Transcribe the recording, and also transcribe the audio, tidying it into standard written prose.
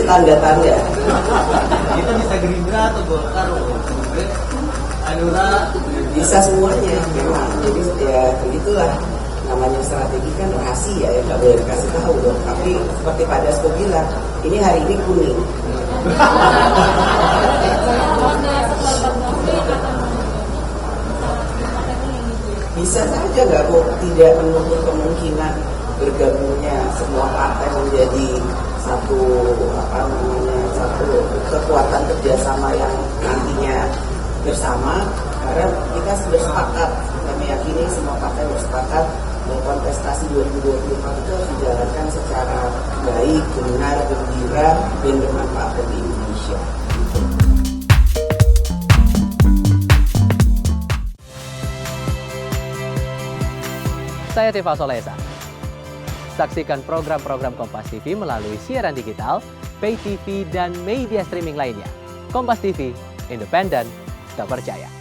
tanda-tanda. Kita bisa Gerindra atau Golkar, Hanura, bisa semuanya memang. Jadi ya begitulah, namanya strategi kan rahasia ya, nggak boleh dikasih tahu dong. Tapi seperti Pak Dasko bilang, ini hari ini kuning. Bisa saja nggak kok, tidak menutup kemungkinan bergabungnya semua partai menjadi satu satu kekuatan kerjasama yang nantinya bersama, karena kita sudah sepakat, kita meyakini semua partai bersepakat bahwa kontestasi 2024 itu harus dijalankan secara baik, benar, gembira, dan bermanfaat bagi Indonesia. Saya Tifa Solesa. Saksikan program-program Kompas TV melalui siaran digital, pay TV, dan media streaming lainnya. Kompas TV, independen, terpercaya.